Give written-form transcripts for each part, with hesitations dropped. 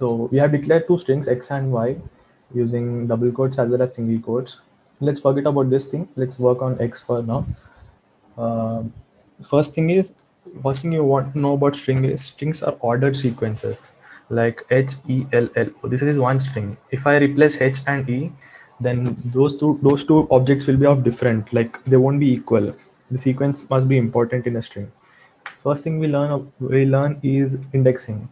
So we have declared two strings x and y using double quotes as well as single quotes. Let's forget about this thing. Let's work on x for now. Uh, first thing is, first thing you want to know about string is strings are ordered sequences like h, e, l, l. This is one string. If I replace h and e, then those two objects will be of different, like they won't be equal. The sequence must be important in a string. First thing we learn is indexing.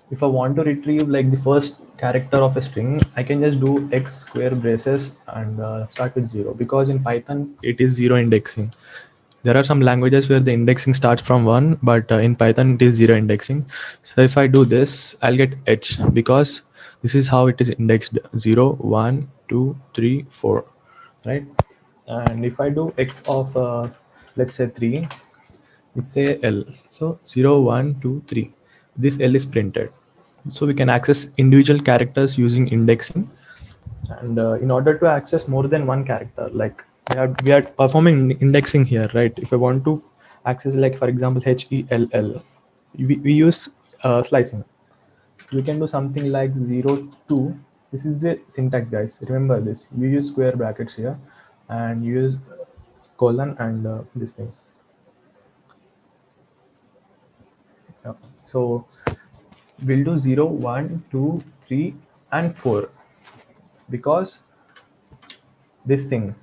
If I want to retrieve like the first character of a string, I can just do x square braces and start with 0, because in Python it is 0 indexing. There are some languages where the indexing starts from 1, but in Python it is 0 indexing. So if I do this, I'll get h, because this is how it is indexed: 0, 1, 2, 3, 4, right? And if I do x of let's say 3, it's a L. So 0, 1, 2, 3. This L is printed. So we can access individual characters using indexing. And in order to access more than one character, like we are performing indexing here, right? If I want to access, like for example, HELL, we use slicing. We can do something like 0, 2. This is the syntax, guys. Remember this. You use square brackets here, and you use colon and this thing. Yeah. So we'll do 0, 1, 2, 3, and 4, because this thing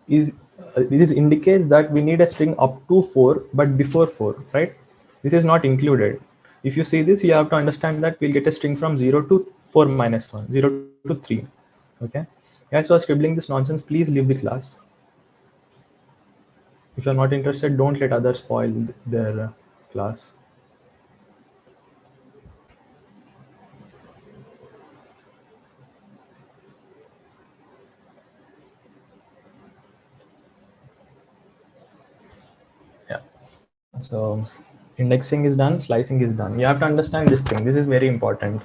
is this indicates that we need a string up to 4 but before 4, right? This is not included. If you see this, you have to understand that we'll get a string from 0 to 4 minus 1, 0 to 3. Okay, guys, who are scribbling this nonsense, please leave the class. If you're not interested, don't let others spoil their class. Yeah. So indexing is done, slicing is done. You have to understand this thing. This is very important.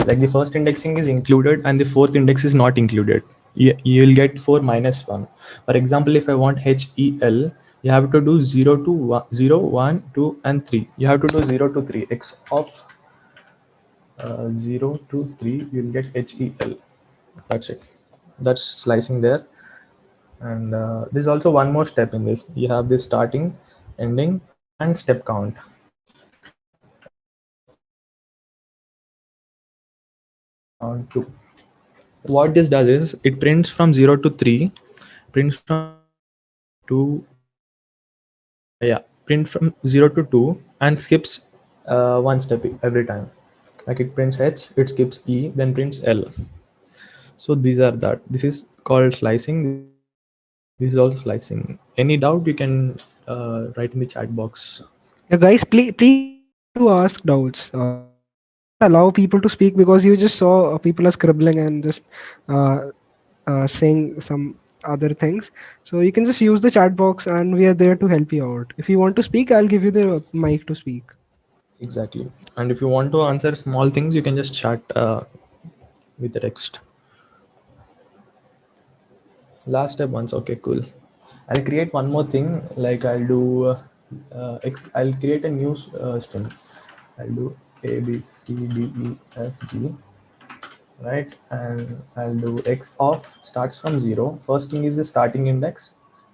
Like the first indexing is included and the fourth index is not included. You'll get 4 minus 1. For example, if I want HEL, you have to do 0 to 1, 0, 1, 2, and 3. You have to do 0 to 3. X of 0 to 3, you'll get HEL. That's it. That's slicing there. And there's also one more step in this. You have this starting, ending, and step count. On 2. What this does is it prints from 0 to 3, prints from 3 to print from 0 to 2, and skips one step every time. Like it prints H, it skips E, then prints L. So these are that. This is called slicing. This is also slicing. Any doubt, you can write in the chat box. Yeah, guys, please feel free to ask doubts. We don't allow people to speak because you just saw people are scribbling and just uh, saying some other things. So you can just use the chat box, and we are there to help you out. If you want to speak, I'll give you the mic to speak. Exactly. And if you want to answer small things, you can just chat with the text. Last step once. Okay, cool. I'll create one more thing. Like I'll do I'll create a new string. I'll do A B C D E F G, right? And I'll do x of starts from 0. First thing is the starting index,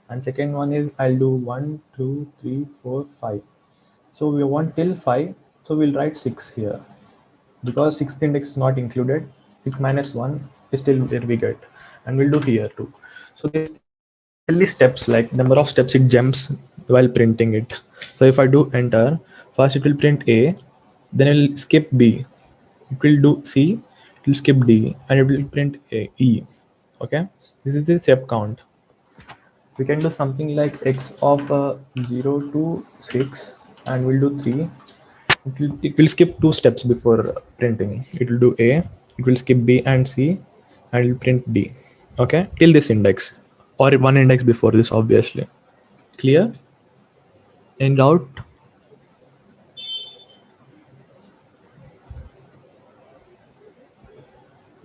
and second one is I'll do 1, 2, 3, 4, 5. So we want till 5, so we'll write 6 here, because sixth index is not included. 6 minus 1 is still where we get, and we'll do here too. So this thing is basically steps, like number of steps it jumps while printing it. So if I do enter, first it will print A, then it'll skip B, it will do C, it will skip D, and it will print E. Okay, this is the step count. We can do something like x of 0 to 6, and we'll do 3. It will skip two steps before printing. It will do A, it will skip B and C, and it will print D. Okay, till this index, or one index before this, obviously. Clear? In doubt?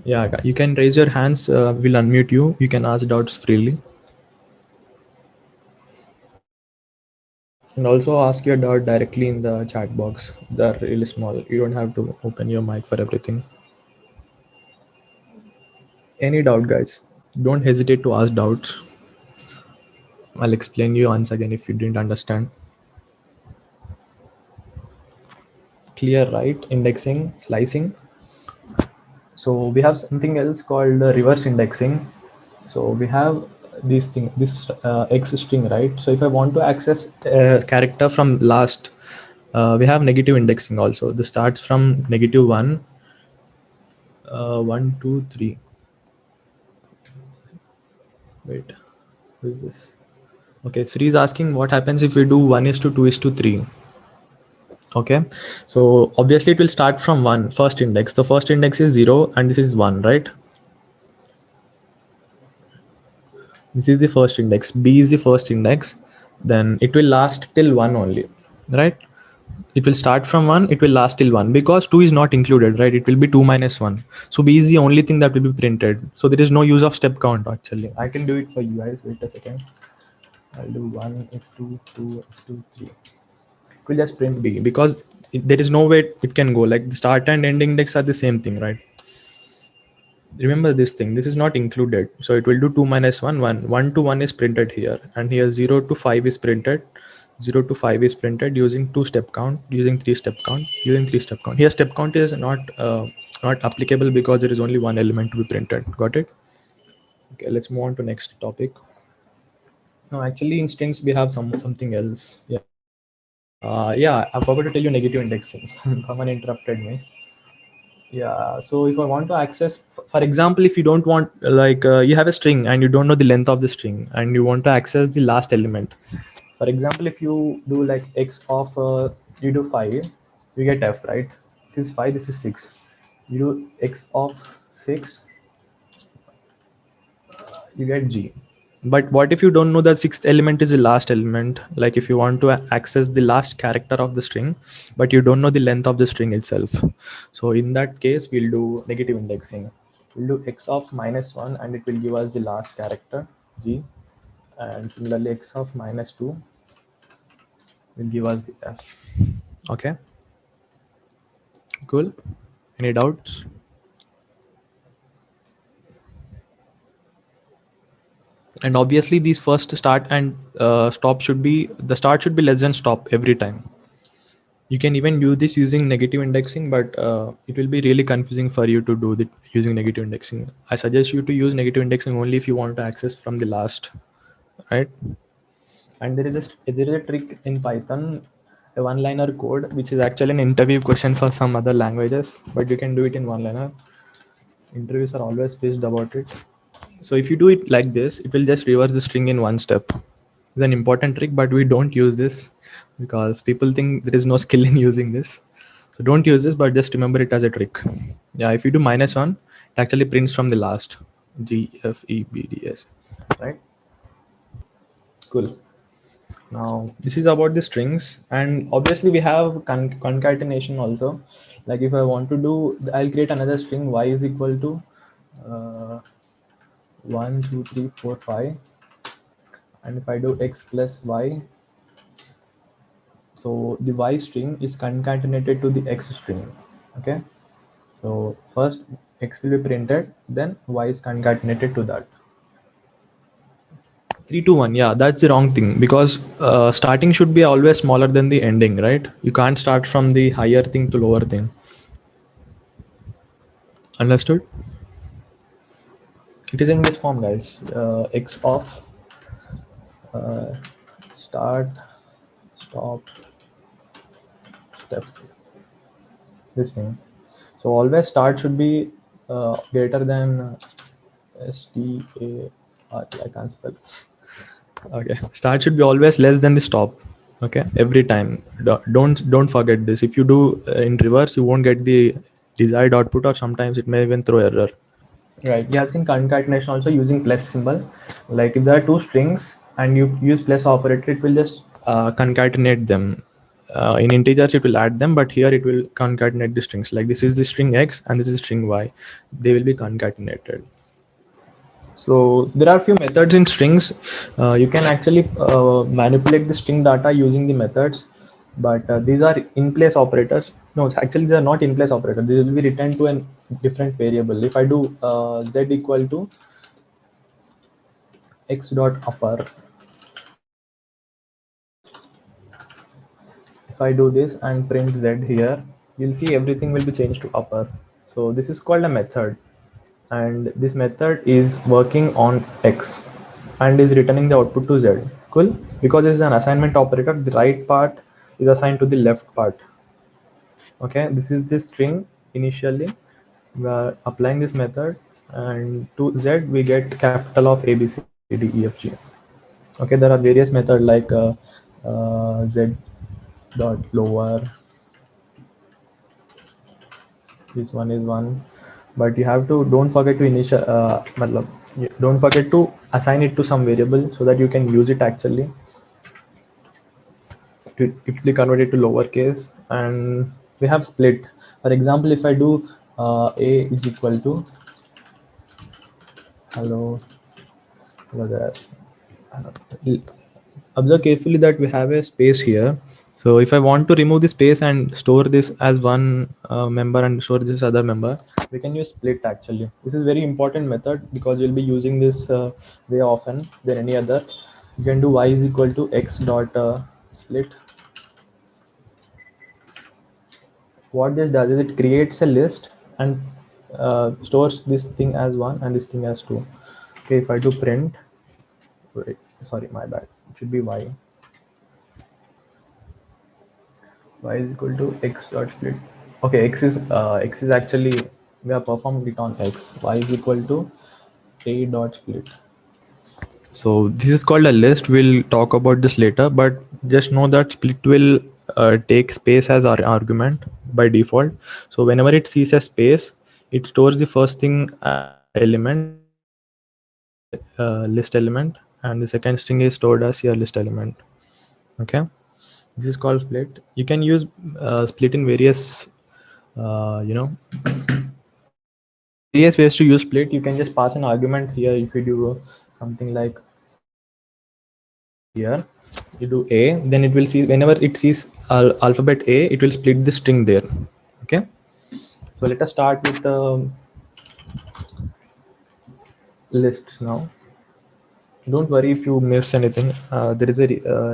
Yeah, you can raise your hands. We'll unmute you. You can ask doubts freely. And also ask your doubt directly in the chat box. They're really small. You don't have to open your mic for everything. Any doubt, guys? Don't hesitate to ask doubts. I'll explain you once again if you didn't understand. Clear, right? Indexing, slicing. So we have something else called reverse indexing. So we have this X string, right? So if I want to access a character from last, we have negative indexing also. This starts from -1, 1, 2, 3. Wait, who is this? Okay, Sri is asking what happens if we do 1:2:3. Okay, so obviously it will start from 1 first index. The first index is 0 and this is 1, right? This is the first index. B is the first index. Then it will last till 1 only, right? It will start from 1, it will last till 1 because 2 is not included, right? It will be 2 minus 1. So B is the only thing that will be printed. So there is no use of step count actually. I can do it for you guys. Wait a second. I'll do 1 is 2, 2 is 2, 3. It will just print B because there is no way it can go. Like the start and end index are the same thing, right? Remember this thing, this is not included. So it will do 2 minus 1, 1. 1 to 1 is printed here. And here 0 to 5 is printed. 0 to 5 is printed using 2 step count, using 3 step count, using 3 step count. Here step count is not applicable because there is only one element to be printed. Got it? Okay, let's move on to next topic. No, actually in strings we have something else. Yeah, I forgot to tell you negative indexing. Someone interrupted me. Yeah, so if I want to access, for example, if you don't want, like you have a string and you don't know the length of the string and you want to access the last element. For example, if you do like x of you do 5, you get f, right? This is 5, this is 6. You do x of 6, you get g. But what if you don't know that sixth element is the last element? Like if you want to access the last character of the string, but you don't know the length of the string itself. So in that case, we'll do negative indexing. We'll do x of -1 and it will give us the last character, g. And similarly, x of -2 will give us the f. Okay, cool. Any doubts? And obviously these first start and stop should be, the start should be less than stop every time. You can even do this using negative indexing, but it will be really confusing for you to do that using negative indexing. I suggest you to use negative indexing only if you want to access from the last, right? And there is a trick in Python, a one-liner code, which is actually an interview question for some other languages, but you can do it in one-liner. Interviews are always pissed about it. So if you do it like this, it will just reverse the string in one step. It's an important trick, but we don't use this because people think there is no skill in using this. So don't use this, but just remember it as a trick. Yeah, if you do -1, it actually prints from the last G, F, E, B, D, S, right? Cool. Now this is about the strings, and obviously we have concatenation also. Like if I want to do, I'll create another string y is equal to 1, 2, 3, 4, 5, and if I do x plus y, so the y string is concatenated to the x string. Okay, so first x will be printed, then y is concatenated to that. 3 to 1, yeah, that's the wrong thing because starting should be always smaller than the ending, right? You can't start from the higher thing to lower thing. Understood? It is in this form, guys. X of start, stop, step, this thing. So always start should be greater than I can't spell. Okay, start should be always less than the stop. Okay, every time. Don't forget this. If you do in reverse, you won't get the desired output, or sometimes it may even throw error. Right. You have seen concatenation also using plus symbol. Like if there are two strings and you use plus operator, it will just concatenate them. In integers, it will add them, but here it will concatenate the strings. Like this is the string X and this is string Y. They will be concatenated. So there are few methods in strings. You can actually manipulate the string data using the methods, but these are in place operators. No, it's actually they are not in place operators. They will be returned to a different variable. If I do z equal to x dot upper, if I do this and print z here, you'll see everything will be changed to upper. So this is called a method, and this method is working on x and is returning the output to z. Cool. Because it is an assignment operator, the right part is assigned to the left part. Okay, this is the string. Initially we are applying this method, and to z we get capital of a b c d e f g. Okay, there are various methods like z dot lower. This one is one, but you have to don't forget to initial don't forget to assign it to some variable so that you can use it actually to it will be converted to lowercase. And we have split. For example, if I do a is equal to hello hello there. Observe carefully that we have a space here. So if I want to remove the space and store this as one member and store this other member, we can use split actually. This is very important method because you'll be using this way often than any other. You can do y is equal to x dot split. What this does is it creates a list and stores this thing as one and this thing as two. Okay, if I do print, wait, sorry, my bad. It should be y is equal to x dot split. Okay, x is actually we have performed it on x. Y is equal to a dot split. So this is called a list. We'll talk about this later, but just know that split will take space as our argument by default. So whenever it sees a space, it stores the first thing as a element, list element, and the second string is stored as your list element. Okay, this is called split. You can use split in various you know there are various ways to use split. You can just pass an argument here. If you do something like here, you do a, then it will see whenever it sees alphabet a, it will split the string there. Okay, so let us start with the lists now. Don't worry if you miss anything. There is a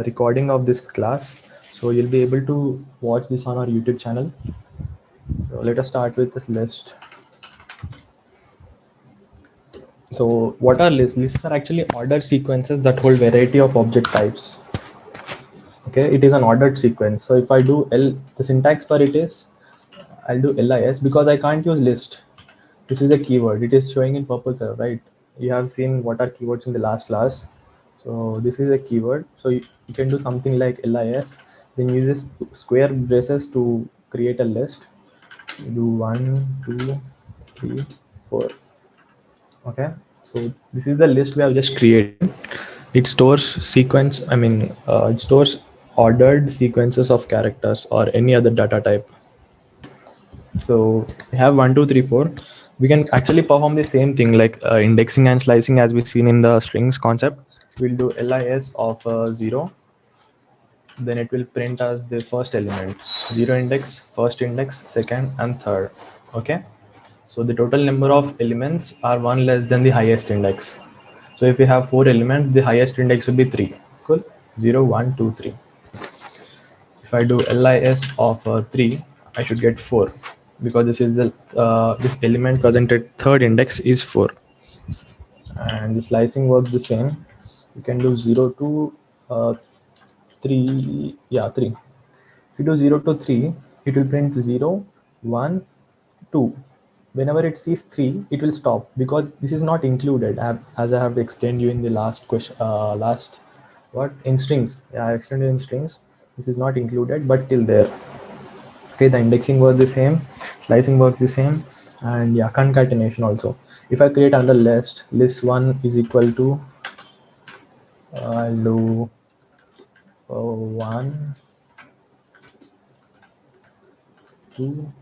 recording of this class, so you'll be able to watch this on our YouTube channel. So let us start with this list. So what are lists? Lists are actually ordered sequences that hold variety of object types. Okay, it is an ordered sequence. So if I do l, the syntax for it is I'll do lis because I can't use list. This is a keyword. It is showing in purple color, right? You have seen what are keywords in the last class. So this is a keyword. So you can do something like lis, then uses square braces to create a list. You do 1 2 3 4. Okay, so this is the list we have just created. It stores sequence, it stores ordered sequences of characters or any other data type. So we have 1 2 3 4. We can actually perform the same thing like indexing and slicing as we seen in the strings concept. We'll do lis of 0, then it will print as the first element, 0 index, first index, second and third. Okay, so the total number of elements are one less than the highest index. So if we have 4 elements, the highest index will be 3. Cool. 0 1 2 3. If I do lis of 3, I should get 4 because this is the this element presented third index is 4. And the slicing works the same. You can do 0 to 3. Yeah, 3. If you do 0 to 3, it will print 0 1 2. Whenever it sees 3, it will stop because this is not included. As I have explained you in the last question, last what in strings. Yeah, I explained it in strings. This is not included, but till there. Okay, the indexing works the same, slicing works the same, and yeah, concatenation also. If I create another list 1 is equal to I'll do 1 2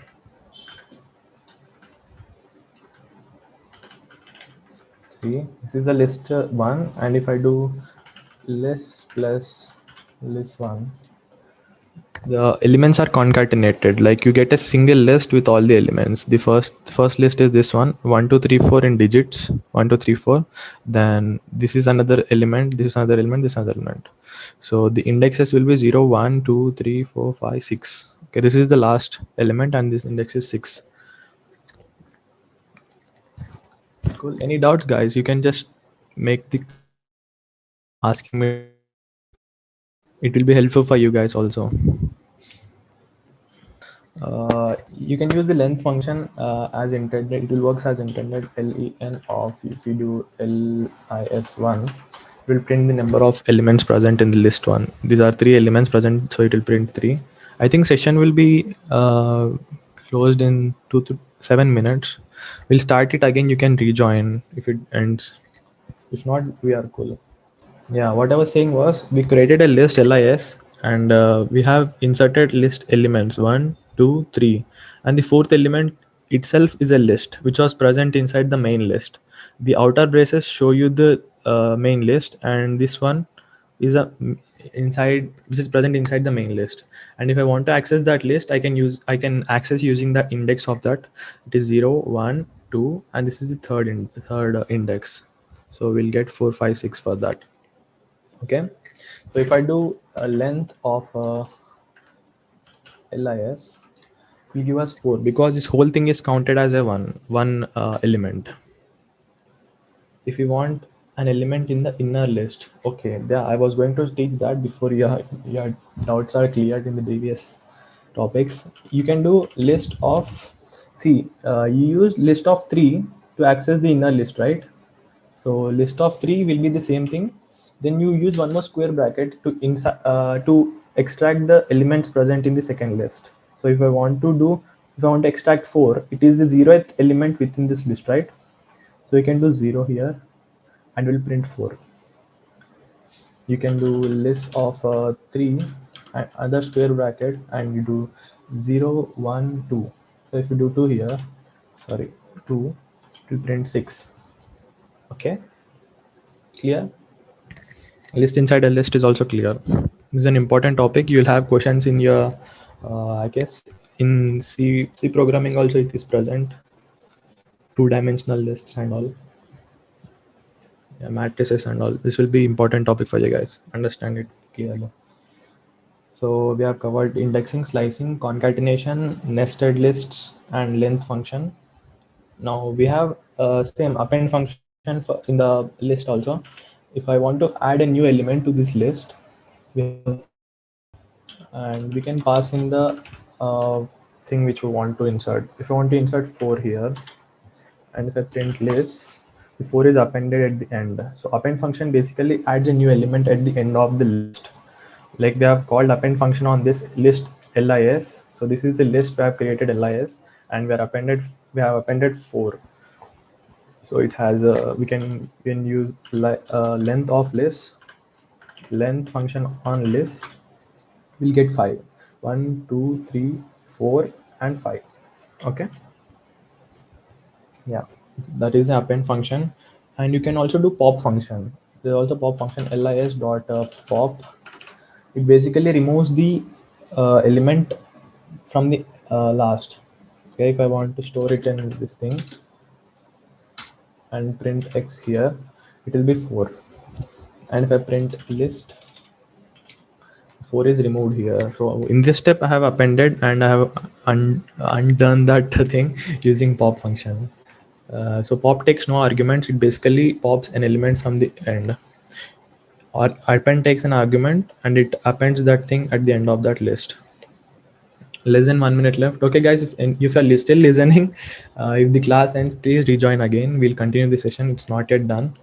3. This is the list 1, and if I do list plus list 1, the elements are concatenated, like you get a single list with all the elements. The first list is this one, 1 2 3 4 in digits, 1 2 3 4. Then this is another element, this is another element, this is another element. So the indexes will be 0 1 2 3 4 5 6. Okay, this is the last element and this index is 6. Cool. Any doubts, guys? You can just make the asking me doubts. It will be helpful for you guys also. You can use the length function as intended. It will works as intended. Len of, if you do lis1, it will print the number of elements present in the list 1. These are 3 elements present, so it will print 3. I think session will be closed in 2 to 7 minutes. We'll start it again. You can rejoin if it ends. If not, we are cool. Yeah, what I was saying was we created a list lis, and we have inserted list elements 1 2 3, and the fourth element itself is a list which was present inside the main list. The outer braces show you the main list, and this one is a inside, which is present inside the main list. And if I want to access that list, I can access using the index of that. It is 0 1 2, and this is the third index. So we'll get 4 5 6 for that. Okay, so if I do a length of lis, will give us 4, because this whole thing is counted as a one element. If you want an element in the inner list, okay, yeah, I was going to teach that before your doubts are cleared in the previous topics. You can do list of, see, you use list of 3 to access the inner list, right? So list of 3 will be the same thing. Then you use one more square bracket to extract the elements present in the second list. So if I want to extract 4, it is the 0th element within this list, right? So you can do 0 here and will print 4. You can do list of 3 and other square bracket, and you do 0 1 2. So if you do 2 here, sorry, 2, it will print 6. Okay, clear? List inside a list is also clear. This is an important topic. You'll have questions in your I guess in C programming also it is present, 2-dimensional lists and all, yeah, matrices and all. This will be important topic for you guys, understand it clearly. So we have covered indexing, slicing, concatenation, nested lists, and length function. Now we have same append function in the list also. If I want to add a new element to this list, we have function, and we can pass in the thing which we want to insert. If I want to insert 4 here, and if I print list, the 4 is appended at the end. So append function basically adds a new element at the end of the list. Like we have called append function on this list lis. So this is the list we have created lis, and we have appended 4. So it has we can use length of list, length function on list. We'll get 5, 1 2 3 4 and 5. Okay, yeah, that is the append function. And you can also do pop function. There's also pop function lis dot pop. It basically removes the element from the last. Okay, if I want to store it in this thing and print x here, it will be 4. And if I print list, 4 is removed here. So in this step I have appended, and I have undone that thing using pop function. So pop takes no arguments. It basically pops an element from the end, or append takes an argument and it appends that thing at the end of that list. Less than 1 minute left. Okay guys, if you're still listening, if the class ends, please rejoin again. We'll continue the session. It's not yet done.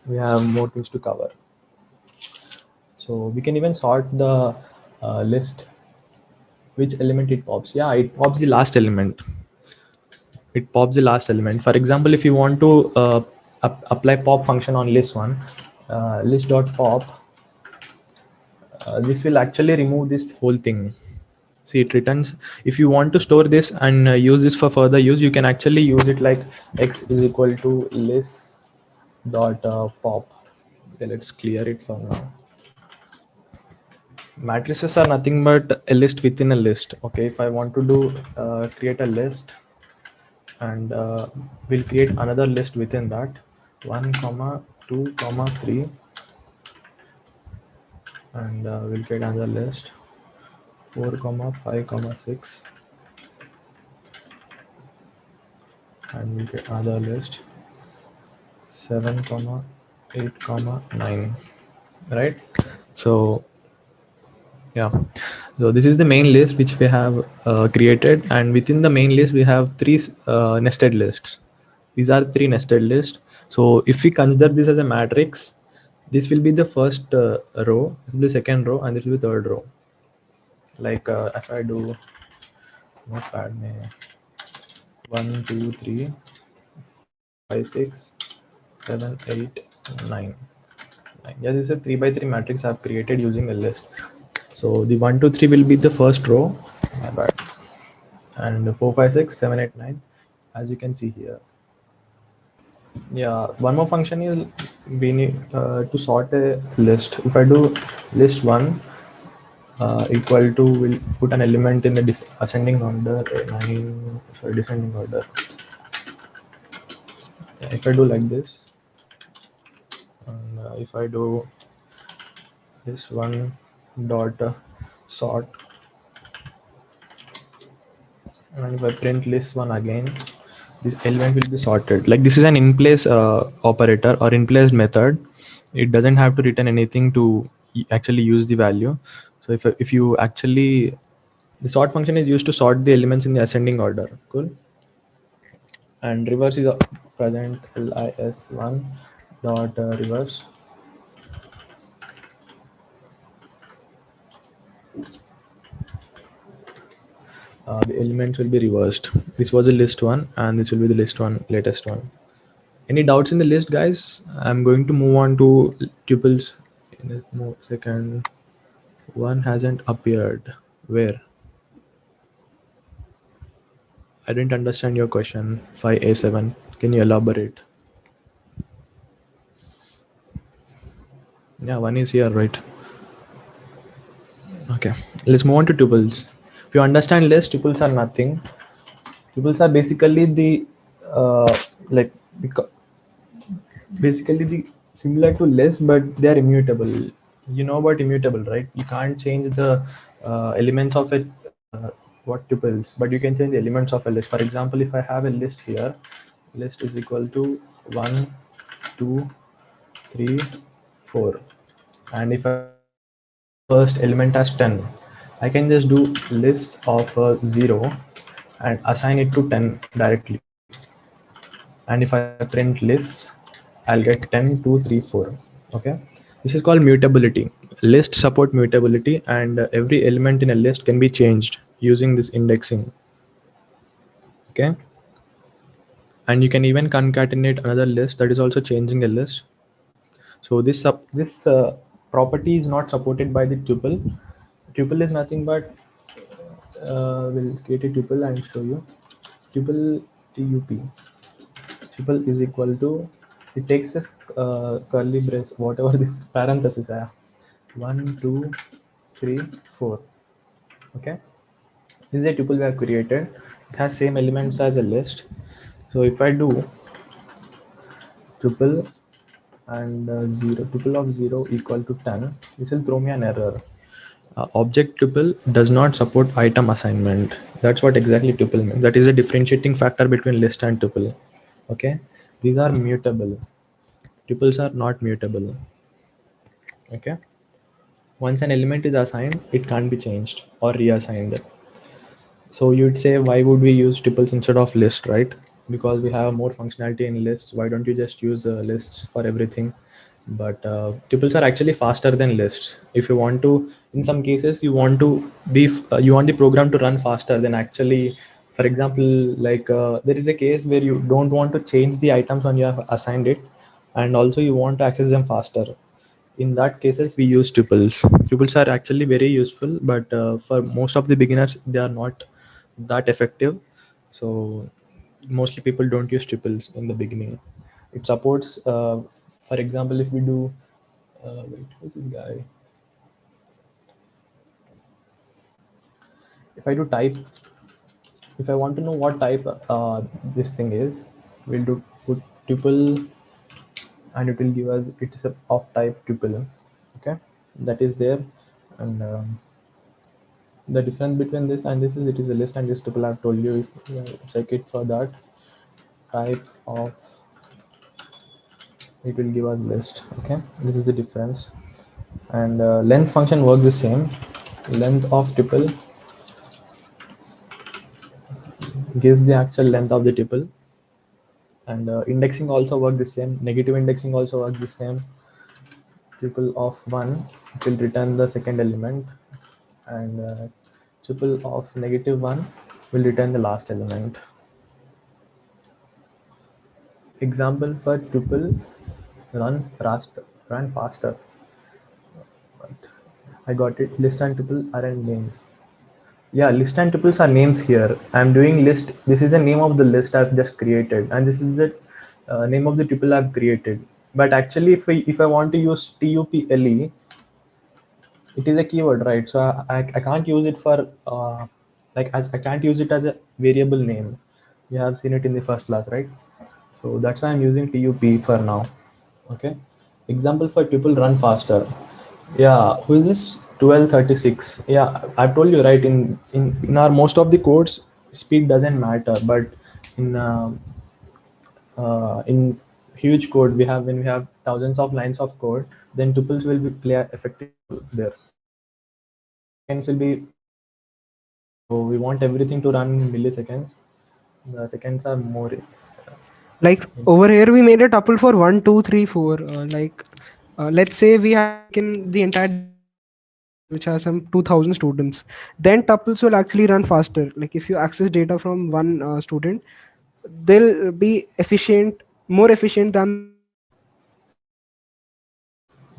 We have more things to cover. So we can even sort the list, which element it pops. Yeah, it pops the last element. It pops the last element. For example, if you want to apply pop function on list 1, list dot pop, this will actually remove this whole thing. See, it returns. If you want to store this and use this for further use, you can actually use it like x is equal to list dot pop. Okay, let's clear it for now. Matrices are nothing but a list within a list. Okay, if I want to do create a list, and we'll create another list within that, 1 comma 2 comma 3, and we'll create another list, 4 comma 5 comma 6, and we'll get another list, 7 comma 8 comma 9, right? So yeah, so this is the main list which we have created, and within the main list we have three nested lists. These are three nested lists. So if we consider this as a matrix, this will be the first row, this will be second row, and this will be third row. Like if I do notepad mein 1 2 3 5 6 7 8 9. Yeah, this is a 3 by 3 matrix I've created using a list. So the 1 2 3 will be the first row, my bad, and 4 5 6 7 8 9, as you can see here. Yeah, one more function is we need to sort a list. If I do list 1 equal to, will put an element in the ascending order, 9, sorry, descending order. Yeah, if I do like this, and if I do this one dot sort, and if I print list 1 again, this element will be sorted. Like this is an in place operator or in place method. It doesn't have to return anything to actually use the value. So if you actually, the sort function is used to sort the elements in the ascending order. Cool. And reverse is present lis1 dot reverse. The elements will be reversed. This was a list 1, and this will be the list 1 latest one. Any doubts in the list, guys? I'm going to move on to tuples in a second. One hasn't appeared. Where? I didn't understand your question. 5A7. Can you elaborate? Yeah, one is here, right? Okay. Let's move on to tuples. If you understand list, tuples are nothing. Tuples are basically the like the basically the similar to list, but they are immutable. You know about immutable, right? You can't change the elements of it, what tuples, but you can change the elements of a list. For example, if I have a list here, list is equal to 1 2 3 4, and if I first element as 10, I can just do list of 0 and assign it to 10 directly. And if I print list, I'll get 10 2 3 4. Okay, this is called mutability. List support mutability, and every element in a list can be changed using this indexing. Okay, and you can even concatenate another list that is also changing a list. So this property is not supported by the tuple. Tuple is nothing but we'll create a tuple and show you. Tuple tup. Tuple is equal to, it takes this curly brace, whatever this parenthesis है. 1 2 3 4. Okay, this is a tuple we have created. It has same elements as a list. So if I do tuple and 0, tuple of 0 equal to 10, this will throw me an error. Object tuple does not support item assignment. That's what exactly tuple means. That is a differentiating factor between list and tuple. Okay, these are mutable. Tuples are not mutable. Okay, once an element is assigned, it can't be changed or reassigned. So you'd say, why would we use tuples instead of list, right? Because we have more functionality in lists. Why don't you just use lists for everything? But tuples are actually faster than lists. If you want to, in some cases, you want to be, you want the program to run faster than actually. For example, like there is a case where you don't want to change the items when you have assigned it, and also you want to access them faster. In that cases, we use tuples. Tuples are actually very useful, but for most of the beginners, they are not that effective. So mostly people don't use tuples in the beginning. It supports, for example, if we do, wait, who's this guy? If I do type, if I want to know what type this thing is, we'll do put tuple, and it will give us it's a of type tuple. Okay, that is there, and the difference between this and this is it is a list and this tuple. I've told you. If you check it for that type of, it will give us list. Okay, this is the difference. And length function works the same. Length of tuple gives the actual length of the tuple, and indexing also works the same. Negative indexing also works the same. Tuple of 1, it will return the second element, and tuple of -1 will return the last element. Example for tuple run faster. Right. I got it. List and tuple are in names. Yeah, list and tuples are names here. I'm doing list. This is the name of the list I've just created, and this is the name of the tuple I've created. But actually, if I want to use tuple, it is a keyword, right? So I can't use it for like as I can't use it as a variable name. You have seen it in the first class, right? So that's why I'm using tup for now. Okay. Example for tuple run faster. Yeah, who is this? 1236. Yeah, I've told you, right? In our most of the codes, speed doesn't matter, but in in huge code we have, when we have thousands of lines of code, then tuples will be play effective there. Seconds will be, so we want everything to run in milliseconds. The seconds are more. Like over here, we made a tuple for 1, 2, 3, 4. Let's say we have taken the entire which has some 2000 students. Then tuples will actually run faster. Like if you access data from one student, they'll be efficient, more efficient than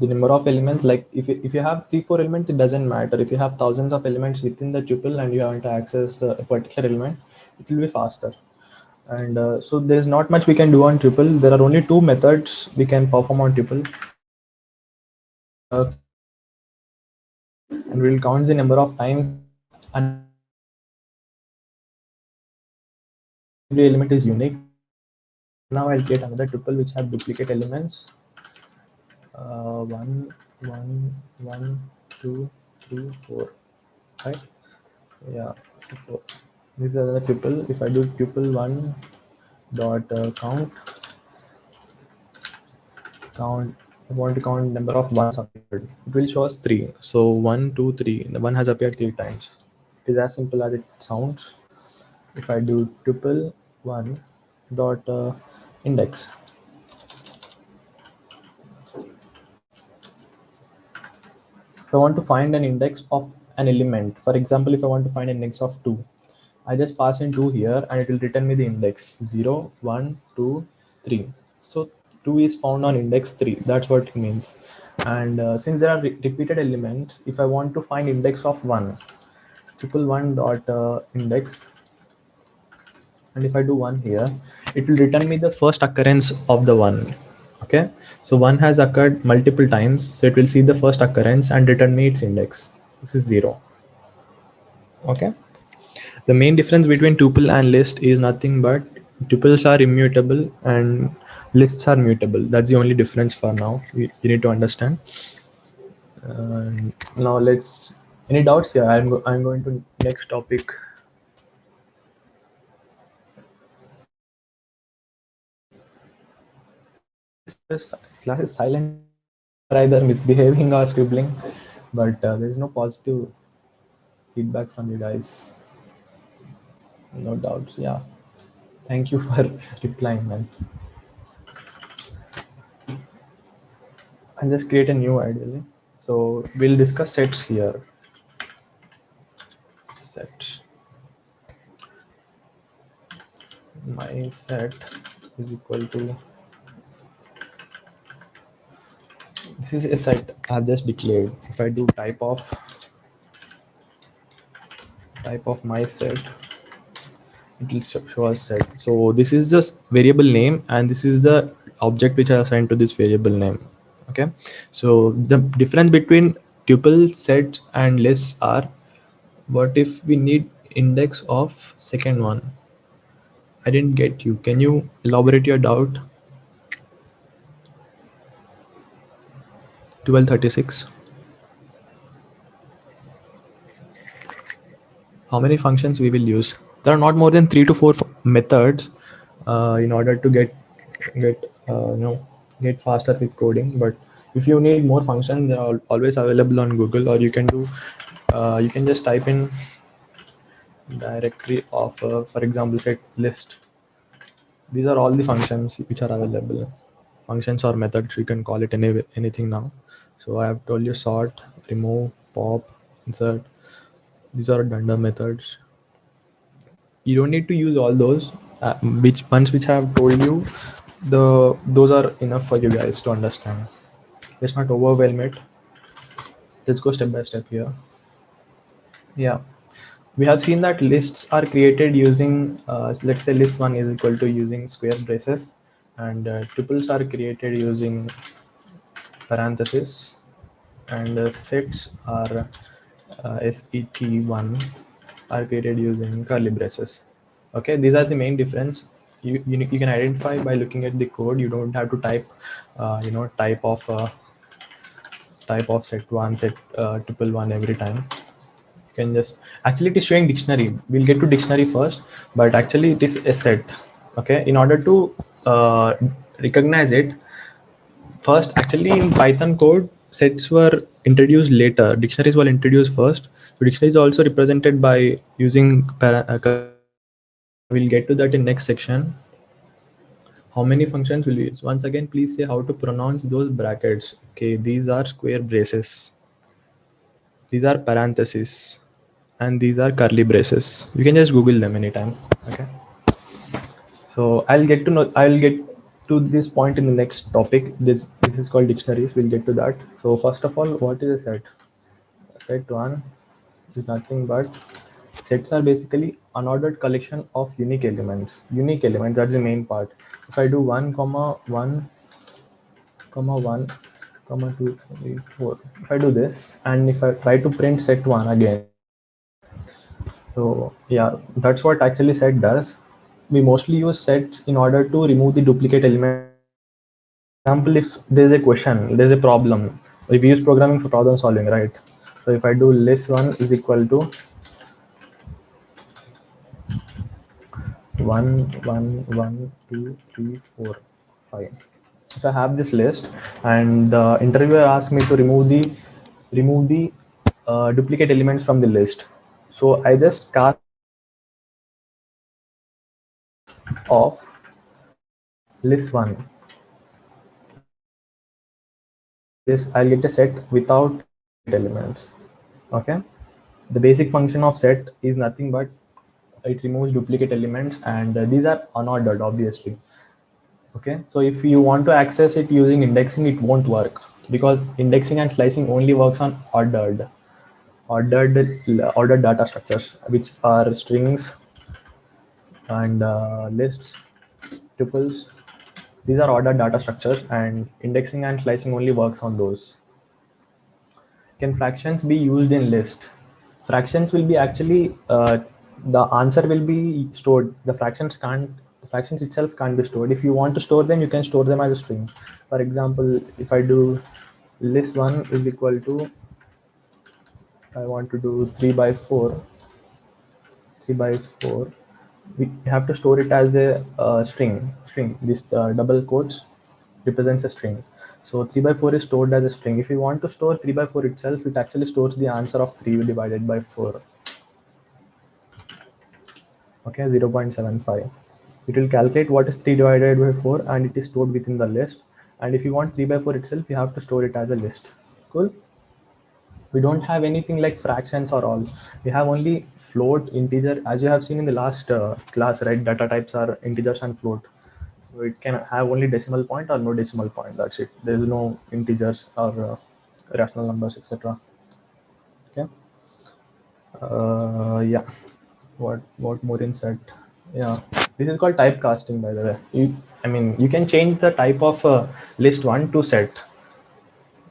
The number of elements, like if you have 3 4 elements, it doesn't matter. If you have thousands of elements within the tuple and you want to access a particular element, it will be faster. And so there is not much we can do on tuple. There are only two methods we can perform on tuple. And we'll count the number of times, and every element is unique. Now I'll create another tuple which have duplicate elements. 1 1 1 2 3 4, right? Yeah, 4. This is another tuple. If I do tuple 1 dot count, I want to count number of ones appeared. It will show us 3. So 1 2 3, the one has appeared 3 times. It is as simple as it sounds. If I do tuple 1 dot index, if I want to find an index of an element, for example, if I want to find an index of 2, I just pass in 2 here and it will return me the index 0 1 2 3. So 2 is found on index 3. That's what it means. And since there are repeated elements, if I want to find index of 1, tuple 1 dot index, and if I do 1 here, it will return me the first occurrence of the 1. Okay, so 1 has occurred multiple times, so it will see the first occurrence and return me its index. This is 0. Okay, the main difference between tuple and list is nothing but tuples are immutable and lists are mutable. That's the only difference for now. You need to understand. Now let's, any doubts here? I'm going to next topic. This class is silent, either misbehaving or scribbling, but there is no positive feedback from you guys. No doubts. Yeah. Thank you for replying, man. I'll just create a new ideally. So we'll discuss sets here. Set. My set is equal to, this is a set I've just declared. If I do type of my set, it will show us set. So this is just variable name, and this is the object which I assigned to this variable name. Okay, so the difference between tuple, set, and lists are, what if we need index of second one? I didn't get you. Can you elaborate your doubt? 1236. How many functions we will use? There are not more than 3 to 4 methods in order to get get faster with coding. But if you need more functions, they are always available on Google, or you can just type in directory of for example set list. These are all the functions which are available. Functions or methods, you can call it anything now. So I have told you sort, remove, pop, insert. These are dunder methods. You don't need to use all those, which ones which I have told you, those are enough for you guys to understand. Let's not overwhelm it. Let's go step by step here. Yeah, we have seen that lists are created using let's say list one is equal to using square braces, and tuples are created using parentheses, and sets are set1 are created using curly braces. Okay, these are the main difference. You can identify by looking at the code. You don't have to type type of set1, set tuple one every time. You can just, actually it is showing dictionary. We'll get to dictionary first, but actually it is a set. Okay, in order to recognize it, first, actually, in Python code, sets were introduced later. Dictionaries were introduced first. So dictionary is also represented by using curly braces. We'll get to that in next section. How many functions will we use? Once again, please say how to pronounce those brackets. Okay, these are square braces. These are parentheses, and these are curly braces. You can just Google them anytime. Okay. So I'll get to this point in the next topic. This is called dictionaries. We'll get to that. So first of all, what is a set? Set one is nothing but, sets are basically unordered collection of unique elements. Unique elements, that's the main part. If I do 1 comma 1 comma 1 comma 2 3 4, if I do this, and if I try to print set one again, so yeah, that's what actually set does. We mostly use sets in order to remove the duplicate elements from the list. For example, if there's a question, there's a problem, we use programming for problem solving, right? So if I do list1 is equal to 1 1 1 2 3 4 5. If I have this list and the interviewer asks me to remove the duplicate elements from the list, so I just cast of list1. This I'll get a set without duplicate elements. Okay, the basic function of set is nothing but it removes duplicate elements, and these are unordered, obviously. Okay, so if you want to access it using indexing, it won't work, because indexing and slicing only works on ordered ordered data structures, which are strings and lists, tuples. These are ordered data structures, and indexing and slicing only works on those. Can fractions be used in list? Fractions will be actually the answer will be stored. The fractions itself can't be stored. If you want to store them, you can store them as a string. For example, if I do list1 is equal to, I want to do 3 by 4, 3 by 4, we have to store it as a string. This double quotes represents a string. So 3 by 4 is stored as a string. If you want to store 3 by 4 itself, it actually stores the answer of 3 divided by 4. Okay, 0.75. It will calculate what is 3 divided by 4, and it is stored within the list. And if you want 3 by 4 itself, you have to store it as a list. Cool. We don't have anything like fractions or all. We have only float, integer, as you have seen in the last class, right? Data types are integers and float. So it can have only decimal point or no decimal point. That's it. There is no integers or rational numbers, etc. Okay. Yeah. What more in set? Yeah, this is called typecasting, by the way. I mean, you can change the type of list one to set,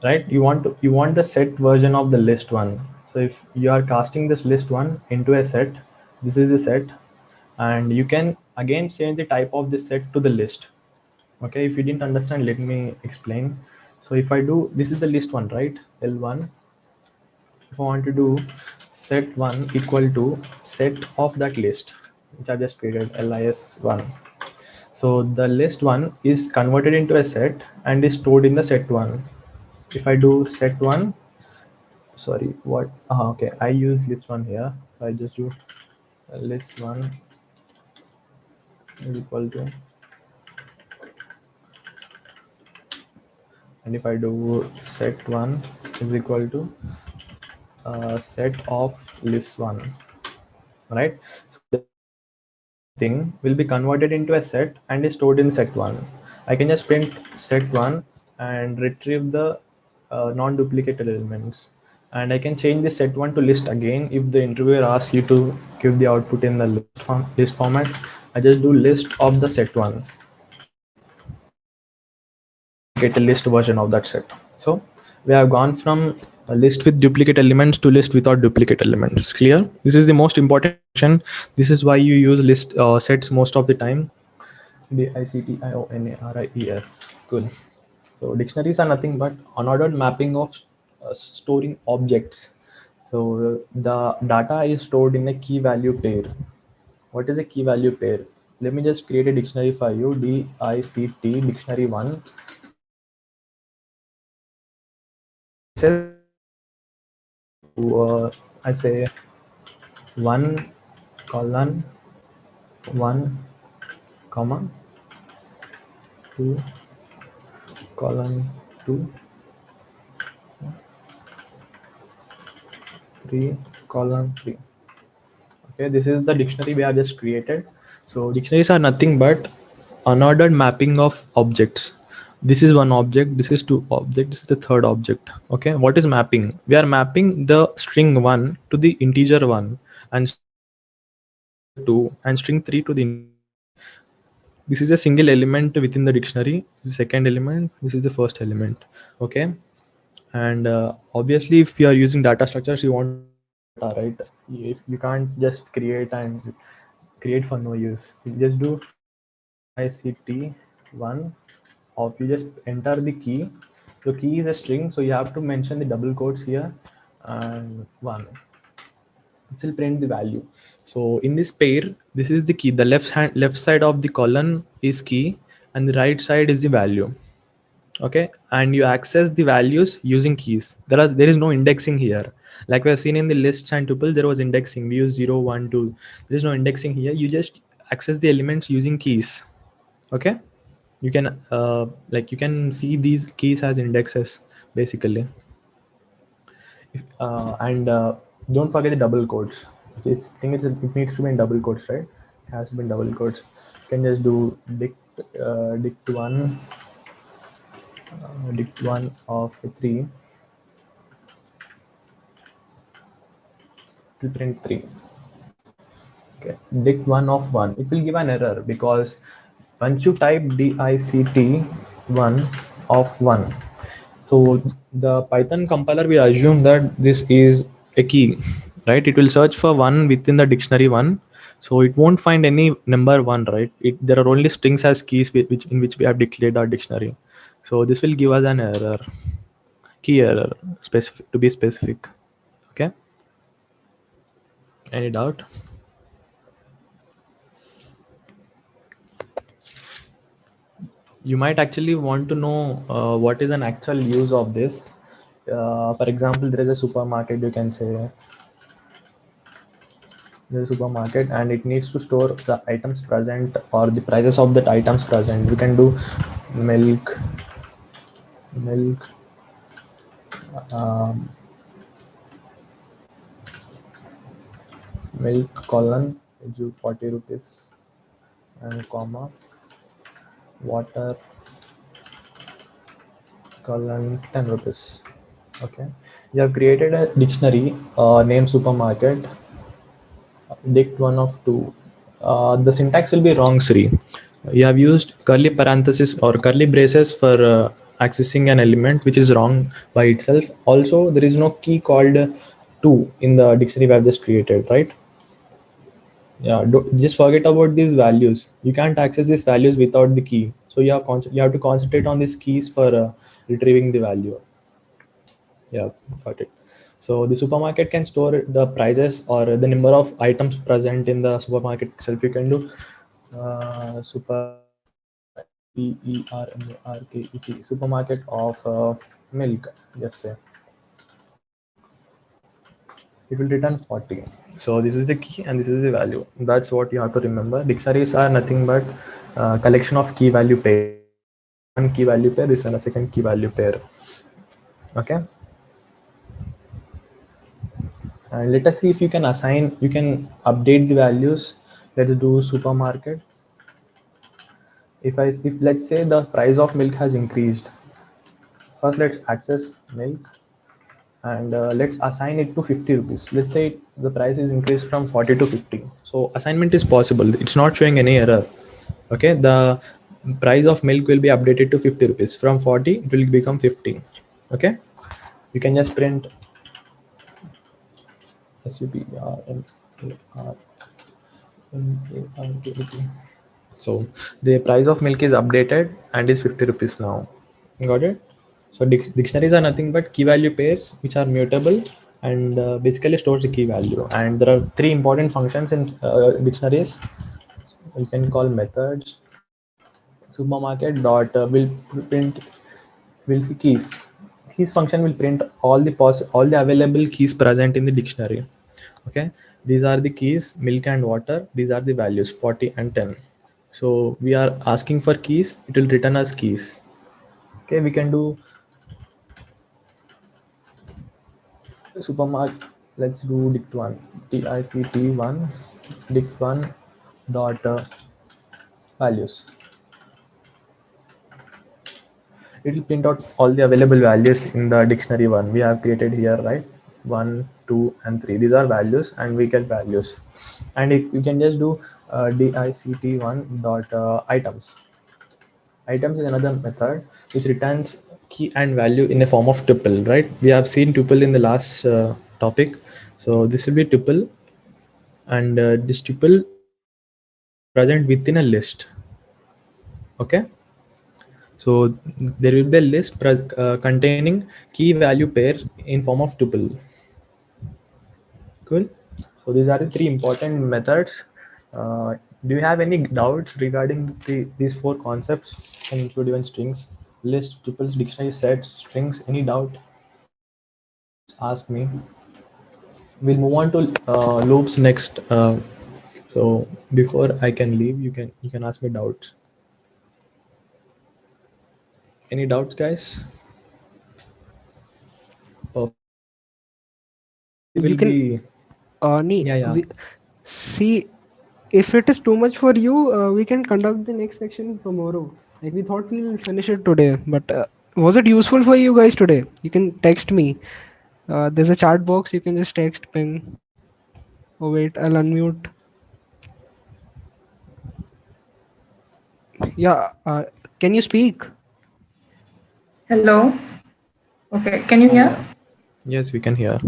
right? You want the set version of the list one. So if you are casting this list one into a set, this is the set, and you can again change the type of the set to the list. Okay, if you didn't understand, let me explain. So if I do, this is the list one, right? L1. If I want to do set one equal to set of that list, which I just created, lis1. So the list one is converted into a set and is stored in the set one. If I do set one, sorry, what? Okay, I use list one here. So I just do list one is equal to, and if I do set one is equal to set of list one, right? So the thing will be converted into a set and is stored in set one. I can just print set one and retrieve the non-duplicated elements. And I can change the set one to list again if the interviewer asks you to give the output in the list format. I just do list of the set one, get a list version of that set. So we have gone from a list with duplicate elements to list without duplicate elements. Clear? This is the most important section. This is why you use list sets most of the time. Dictionaries. Cool. So dictionaries are nothing but unordered mapping of storing objects. So the data is stored in a key value pair. What is a key value pair? Let me just create a dictionary for you. DICT dictionary one. I say 1:1, comma 2:2, 3:3. Okay, this is the dictionary we have just created. So dictionaries are nothing but unordered mapping of objects. This is one object, this is two objects, this is the third object. Okay, what is mapping? We are mapping the string 1 to the integer 1 and 2 and string 3 to the this is a single element within the dictionary. This is the second element, this is the first element. Okay, and obviously if you are using data structures, you want data, right? You can't just create for no use. You just do ICT one, or you just enter the key. The key is a string, so you have to mention the double quotes here and one. It will print the value. So in this pair, this is the key. The left side of the column is key, and the right side is the value. Okay, and you access the values using keys. There is no indexing here, like we have seen in the lists and tuple. There was indexing. We use 0 1 2. There is no indexing here. You just access the elements using keys. Okay, you can like you can see these keys as indexes basically. And don't forget the double quotes. It needs to be in double quotes, right? It has to be in double quotes. You can just do dict one of 3 to print 3. Okay, dict 1 of 1. It will give an error because once you type dict 1 of 1, so the Python compiler will assume that this is a key, right? It will search for 1 within the dictionary 1, so it won't find any number 1, right? There are only strings as keys in which we have declared our dictionary. So this will give us an error, key error, specific, to be specific. Okay, any doubt? You might actually want to know what is an actual use of this. For example, there is a supermarket. You can say there's a supermarket and it needs to store the items present or the prices of that items present. We can do milk um, milk colon 40 rupees and comma water colon 10 rupees. Okay, you have created a dictionary named supermarket dict 1 of 2. The syntax will be wrong, Sri. You have used curly parenthesis or curly braces for accessing an element, which is wrong by itself. Also, there is no key called to in the dictionary we have just created, right? Yeah, just forget about these values. You can't access these values without the key. So you have to concentrate on these keys for retrieving the value. Yeah, got it. So the supermarket can store the prices or the number of items present in the supermarket itself. You can do super PERMARKET supermarket of milk. Just say it will return 40. So this is the key and this is the value. That's what you have to remember. Dictionaries are nothing but collection of key value pairs. This is one key value pair. This is a second key value pair. Okay. And let us see if you can assign, you can update the values. Let's do supermarket. If let's say the price of milk has increased, first let's access milk and let's assign it to 50 rupees. Let's say the price is increased from 40 to 50. So assignment is possible. It's not showing any error. Okay, the price of milk will be updated to 50 rupees. From 40, it will become 50. Okay, you can just print SUPRMARKET. So the price of milk is updated and is 50 rupees now. Got it? So dictionaries are nothing but key value pairs which are mutable and basically stores the key value. And there are three important functions in dictionaries. You can call methods. Supermarket dot will print will see keys. Keys function will print all the available keys present in the dictionary. Okay, these are the keys: milk and water. These are the values 40 and 10. So we are asking for keys. It will return as keys. Okay, we can do supermarket. Let's do dict1 dict1 dict1 dot values. It will print out all the available values in the dictionary one we have created here, right? 1, 2 and 3, these are values and we get values. And if you can just do dict1 dot items. Items is another method which returns key and value in a form of tuple, right? We have seen tuple in the last topic. So this will be tuple, and this tuple present within a list. Okay, so there will be a list containing key value pairs in form of tuple. Cool. So these are the three important methods. Do you have any doubts regarding these four concepts? Can include even strings, list, tuples, dictionary, sets, strings. Any doubt? Just ask me. We'll move on to loops next. So before I can leave, you can ask me doubts. Any doubts, guys? Perfect. So we will You can be. Nee, Yeah, yeah. see, if it is too much for you, we can conduct the next section tomorrow. Like we thought we'll finish it today, but was it useful for you guys today? You can text me. There's a chat box. You can just text ping. Oh wait, I'll unmute. Yeah, can you speak? Hello. Okay, can you Yeah, hear? yeah. Yes, we can hear.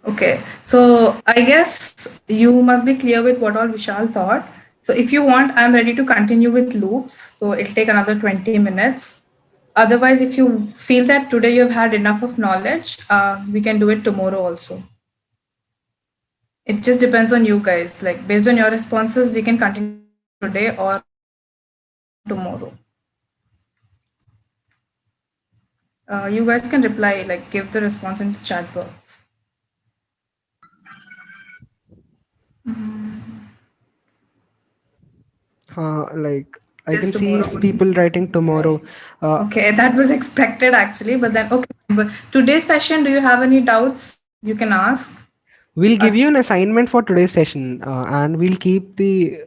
Okay, so I guess you must be clear with what all Vishal thought. So if you want, I'm ready to continue with loops. So it'll take another 20 minutes. Otherwise, if you feel that today you've had enough of knowledge, we can do it tomorrow also. It just depends on you guys. Like based on your responses, we can continue today or tomorrow. You guys can reply, like give the response in the chat box. Like I This can see tomorrow. people writing tomorrow. Okay, that was expected actually, but then okay. But today's session, do you have any doubts? You can ask. We'll give you an assignment for today's session, and we'll keep the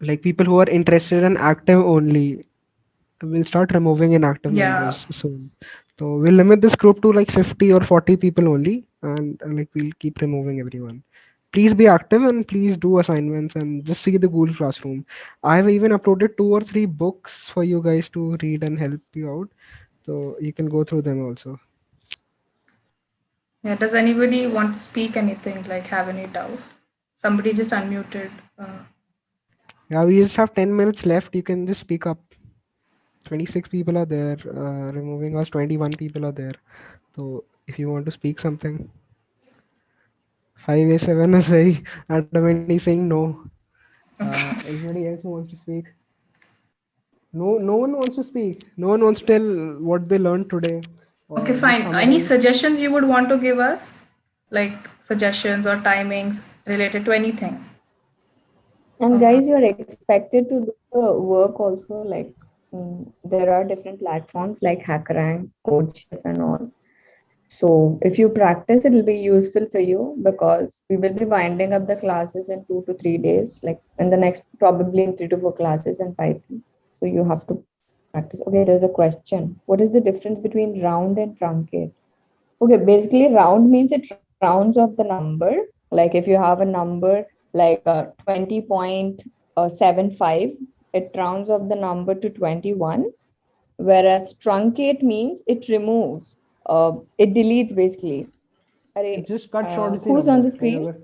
like people who are interested in active only. We'll start removing inactive Yeah. members soon. So we'll limit this group to like 50 or 40 people only, and like we'll keep removing everyone. please be active and please do assignments and just see the Google Classroom. I have even uploaded 2 or 3 books for you guys to read and help you out, so you can go through them also. Yeah. Does anybody want to speak anything? Like have any doubt? Somebody just unmuted. Yeah, we just have 10 minutes left. You can just speak up. 26 people are there. Removing us, 21 people are there. So if you want to speak something, 5A7 is very adamantly saying no. Anybody else who wants to speak? No, no one wants to speak. No one wants to tell what they learned today Okay, or just fine. Any summarize. suggestions you would want to give us? Like suggestions or timings related to anything? And guys, you're expected to do the work also. Like there are different platforms like HackerRank, CodeChef, and all. So if you practice, it'll be useful for you because we will be winding up the classes in 2 to 3 days, like in the next probably in 3 to 4 classes in Python. So you have to practice. Okay, there's a question. What is the difference between round and truncate? Okay, basically round means it rounds off the number. Like if you have a number like 20.75, it rounds off the number to 21. Whereas truncate means it removes, it deletes basically. It Array, just cut short the who's on number. the Like screen? अगर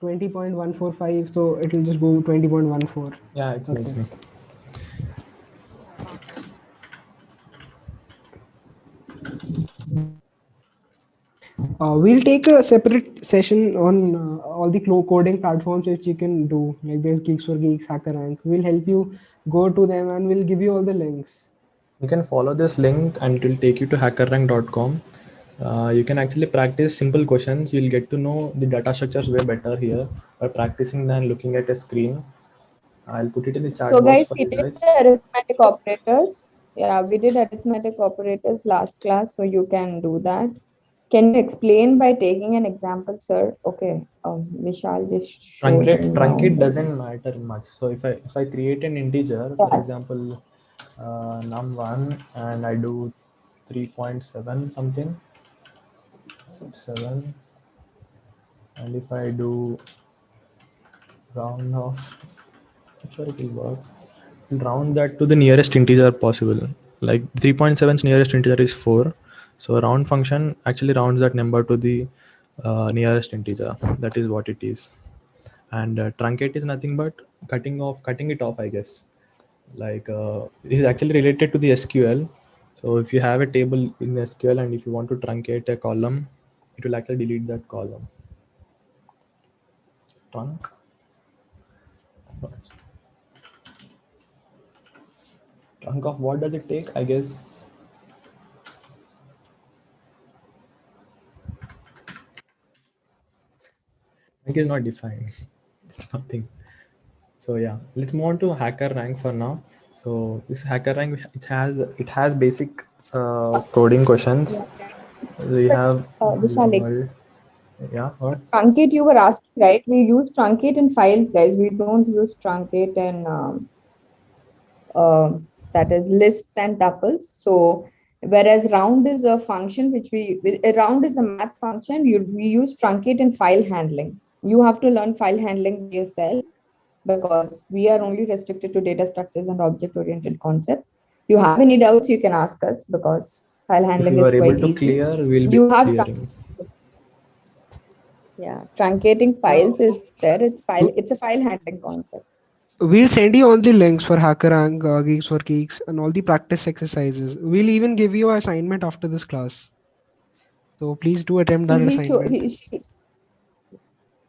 20.145, so it'll just go 20.14. Yeah, it's That's it. me. We'll take a separate session on all the coding platforms which you can do. Like there's Geeks for Geeks, HackerRank. We'll help you go to them and we'll give you all the links. You can follow this link and it will take you to hackerrank.com. You can actually practice simple questions. You'll get to know the data structures way better here by practicing than looking at a screen. I'll put it in the chat So box guys, for we you did guys. the arithmetic operators. Yeah, we did arithmetic operators last class, so you can do that. Can you explain by taking an example, sir? Okay, Vishal just showed him Truncate round. doesn't matter much. So if I create an integer, for Yes. example, num1, and I do 3.7 something, 7, and if I do round off, I'm sure it will work. Round that to the nearest integer possible. Like 3.7's nearest integer is 4. So a round function actually rounds that number to the nearest integer. That is what it is. And truncate is nothing but cutting it off, I guess. Like it is actually related to the SQL. So if you have a table in SQL and if you want to truncate a column, it will actually delete that column. Trunk. Trunk of what does it take? I guess trunk is not defined. It's nothing. So yeah, let's move on to hacker rank for now. So this hacker rank, it has basic coding questions. We have Vishal, world. Yeah, what? truncate you were asking, right? We use truncate in files, guys. We don't use truncate in uh, that is lists and tuples. So whereas round is a function which a round is a math function, we use truncate in file handling. You have to learn file handling by yourself because we are only restricted to data structures and object oriented concepts. You have any doubts, you can ask us because file If handling you is are able quite to easy. clear, we'll be You have clearing. yeah, truncating files is there. It's a file handling concept. We'll send you all the links for HackerRank, Geeks for Geeks, and all the practice exercises. We'll even give you an assignment after this class. So please do attempt that See, assignment.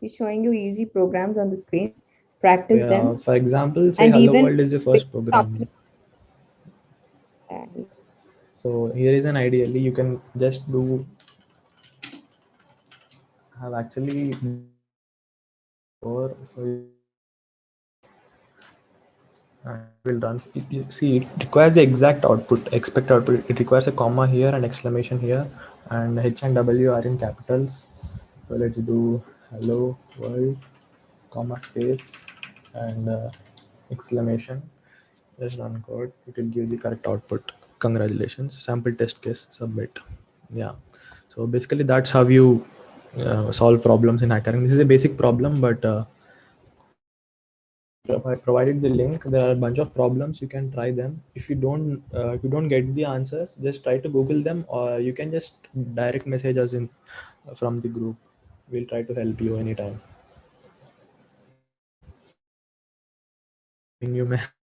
he's showing you easy programs on the screen. Practice Yeah, them, for example, say and hello even world is the first program. So here is an ideally you can just do have actually or so and it will run. See, it requires the exact output, expect output. It requires a comma here and exclamation here, and H and W are in capitals. So let's do hello world, comma space, and exclamation. Just run code. It will give the correct output. Congratulations. Sample test case submit. Yeah. So basically, that's how you solve problems in HackerRank. This is a basic problem, but I provided the link. There are a bunch of problems. You can try them. If you don't get the answers, just try to Google them, or you can just direct message us in from the group. We'll try to help you anytime. You may try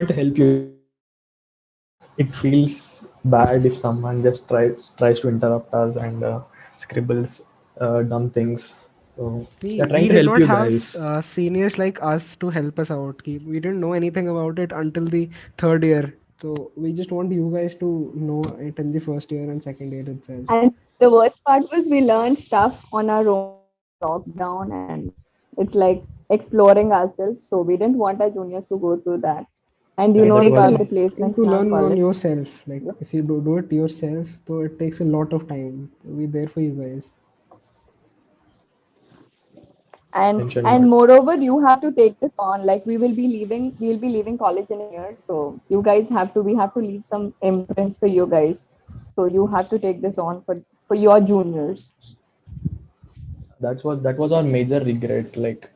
to help you. It feels bad if someone just tries to interrupt us and scribbles dumb things. So we are trying We to did help not you have guys. seniors like us to help us out. We didn't know anything about it until the third year. So we just want you guys to know it in the first year and second year itself. And the worst part was we learned stuff on our own lockdown, and it's like exploring ourselves. So we didn't want our juniors to go through that. And Yeah, It that to takes a was crack the lot of time placement to in our learn on college. yourself. Like if Yes. you do it yourself, so it takes a lot of time. We're there for you guys. mentioned. And moreover, you have to take this on. Like we'll be leaving college in a year. So you guys have to we have to leave some imprints for you guys. So you have to take this on for your juniors. That was our major regret. Like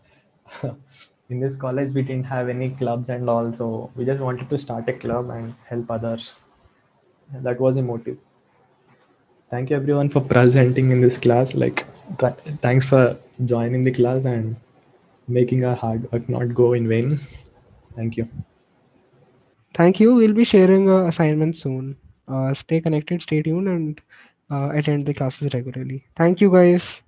in this college, we didn't have any clubs and all, so we just wanted to start a club and help others. That was a motive. Thank you everyone for presenting in this class. Like, thanks for joining the class and making our hard work not go in vain. Thank you. Thank you. We'll be sharing assignments soon. Stay connected, stay tuned, and attend the classes regularly. Thank you, guys.